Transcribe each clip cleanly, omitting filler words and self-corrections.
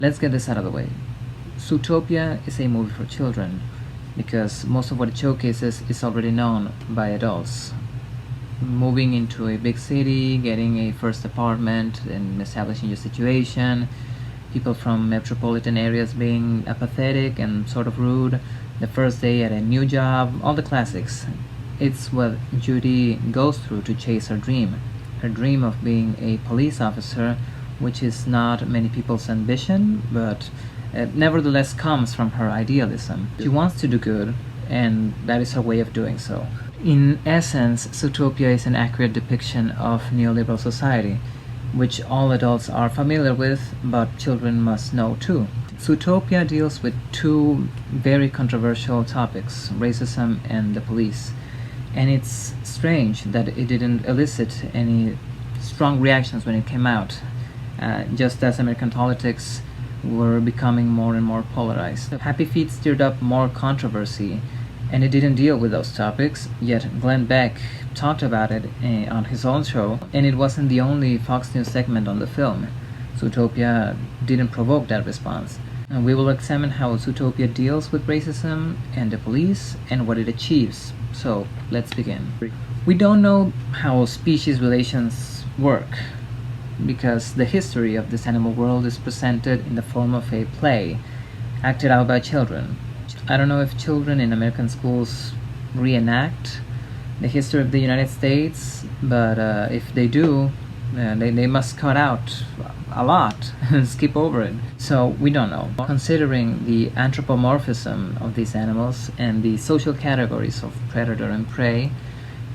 Let's get this out of the way. Zootopia is a movie for children because most of what it showcases is already known by adults. Moving into a big city, getting a first apartment and establishing your situation, people from metropolitan areas being apathetic and sort of rude, the first day at a new job, all the classics. It's what Judy goes through to chase her dream of being a police officer, which is not many people's ambition, but it nevertheless comes from her idealism. She wants to do good, and that is her way of doing so. In essence, Zootopia is an accurate depiction of neoliberal society, which all adults are familiar with, but children must know too. Zootopia deals with two very controversial topics, racism and the police. And it's strange that it didn't elicit any strong reactions when it came out, just as American politics were becoming more and more polarized. Happy Feet stirred up more controversy, and it didn't deal with those topics, yet Glenn Beck talked about it on his own show, and it wasn't the only Fox News segment on the film. Zootopia didn't provoke that response. And we will examine how Zootopia deals with racism and the police and what it achieves. So let's begin. We don't know how species relations work because the history of this animal world is presented in the form of a play acted out by children. I don't know if children in American schools reenact the history of the United States, but if they do, they must cut out a lot and skip over it. So we don't know. Considering the anthropomorphism of these animals and the social categories of predator and prey,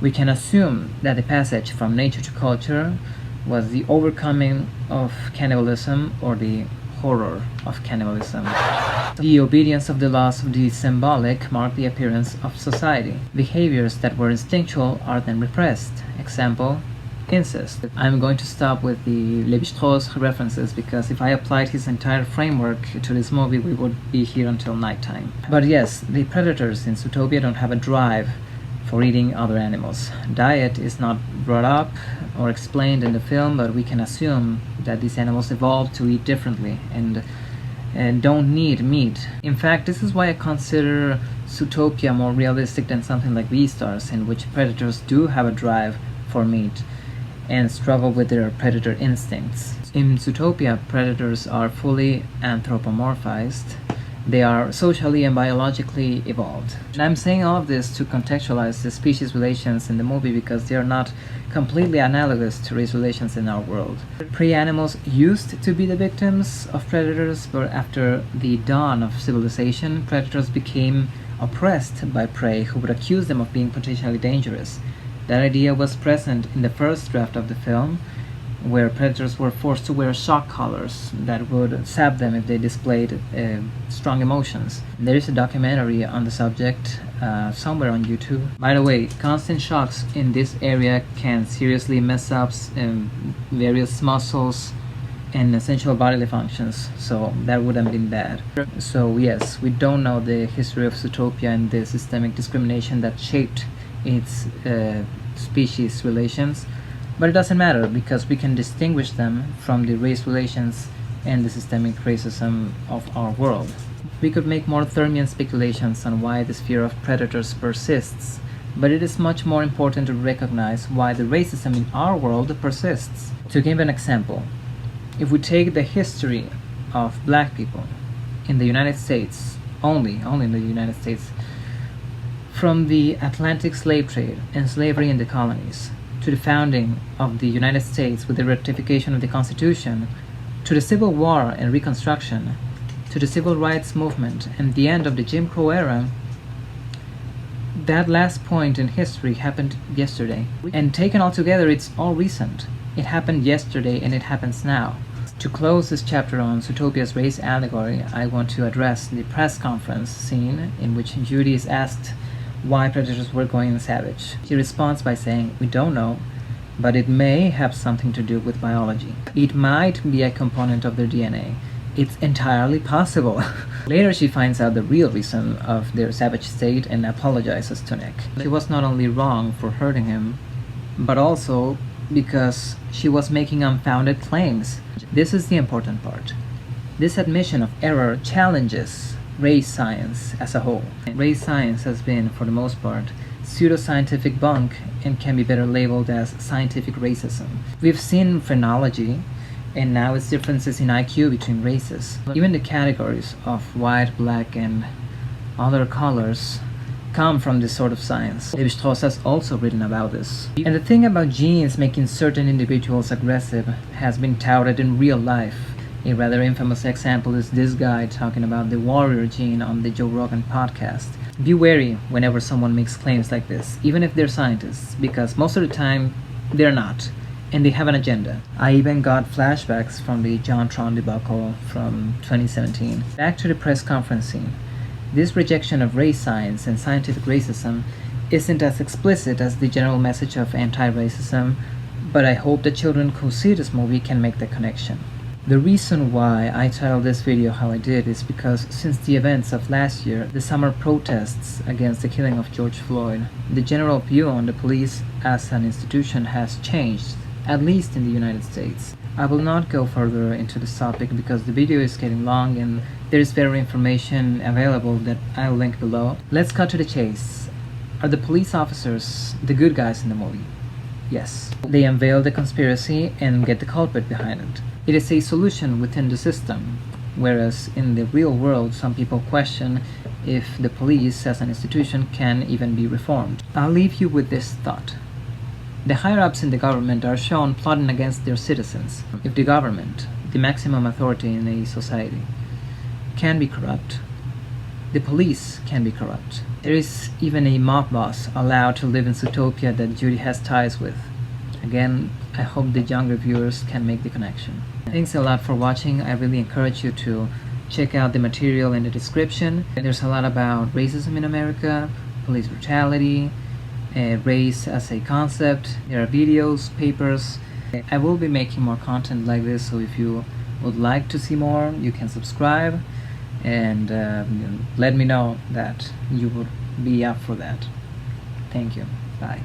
we can assume that the passage from nature to culture was the overcoming of cannibalism or the horror of cannibalism. The obedience of the laws of the symbolic marked the appearance of society. Behaviors that were instinctual are then repressed. Example, incest. I'm going to stop with the Lévi-Strauss references because if I applied his entire framework to this movie, we would be here until nighttime. But yes, the predators in Zootopia don't have a drive for eating other animals. Diet is not brought up or explained in the film, but we can assume that these animals evolved to eat differently and don't need meat. In fact, this is why I consider Zootopia more realistic than something like Beastars, in which predators do have a drive for meat and struggle with their predator instincts. In Zootopia, predators are fully anthropomorphized. They are socially and biologically evolved. And I'm saying all of this to contextualize the species relations in the movie because they are not completely analogous to race relations in our world. Prey animals used to be the victims of predators, but after the dawn of civilization, predators became oppressed by prey who would accuse them of being potentially dangerous. That idea was present in the first draft of the film, where predators were forced to wear shock collars that would sap them if they displayed strong emotions. There is a documentary on the subject somewhere on YouTube. By the way, constant shocks in this area can seriously mess up various muscles and essential bodily functions, so that would have been bad. So yes, we don't know the history of Zootopia and the systemic discrimination that shaped its species relations, but it doesn't matter because we can distinguish them from the race relations and the systemic racism of our world. We could make more Thermian speculations on why this fear of predators persists, but it is much more important to recognize why the racism in our world persists. To give an example, if we take the history of black people in the United States, only in the United States, from the Atlantic slave trade and slavery in the colonies, to the founding of the United States with the ratification of the Constitution, to the Civil War and Reconstruction, to the Civil Rights Movement and the end of the Jim Crow era, that last point in history happened yesterday. And taken all together, it's all recent. It happened yesterday and it happens now. To close this chapter on Zootopia's race allegory, I want to address the press conference scene in which Judy is asked why predators were going savage. She responds by saying, "We don't know, but it may have something to do with biology. It might be a component of their DNA. It's entirely possible." Later she finds out the real reason of their savage state and apologizes to Nick. She was not only wrong for hurting him, but also because she was making unfounded claims. This is the important part. This admission of error challenges race science as a whole. Race science has been, for the most part, pseudoscientific bunk and can be better labeled as scientific racism. We've seen phrenology, and now its differences in IQ between races. Even the categories of white, black, and other colors come from this sort of science. Lévi-Strauss has also written about this. And the thing about genes making certain individuals aggressive has been touted in real life. A rather infamous example is this guy talking about the warrior gene on the Joe Rogan podcast. Be wary whenever someone makes claims like this, even if they're scientists, because most of the time they're not, and they have an agenda. I even got flashbacks from the JonTron debacle from 2017. Back to the press conference scene. This rejection of race science and scientific racism isn't as explicit as the general message of anti-racism, but I hope the children who see this movie can make the connection. The reason why I titled this video how I did is because since the events of last year, the summer protests against the killing of George Floyd, the general view on the police as an institution has changed, at least in the United States. I will not go further into this topic because the video is getting long and there is better information available that I'll link below. Let's cut to the chase. Are the police officers the good guys in the movie? Yes. They unveil the conspiracy and get the culprit behind it. It is a solution within the system, whereas in the real world some people question if the police as an institution can even be reformed. I'll leave you with this thought. The higher-ups in the government are shown plotting against their citizens. If the government, the maximum authority in a society, can be corrupt, the police can be corrupt. There is even a mob boss allowed to live in Zootopia that Judy has ties with. Again, I hope the younger viewers can make the connection. Thanks a lot for watching. I really encourage you to check out the material in the description. There's a lot about racism in America, police brutality, race as a concept. There are videos, papers. I will be making more content like this, so if you would like to see more, you can subscribe and let me know that you would be up for that. Thank you. Bye.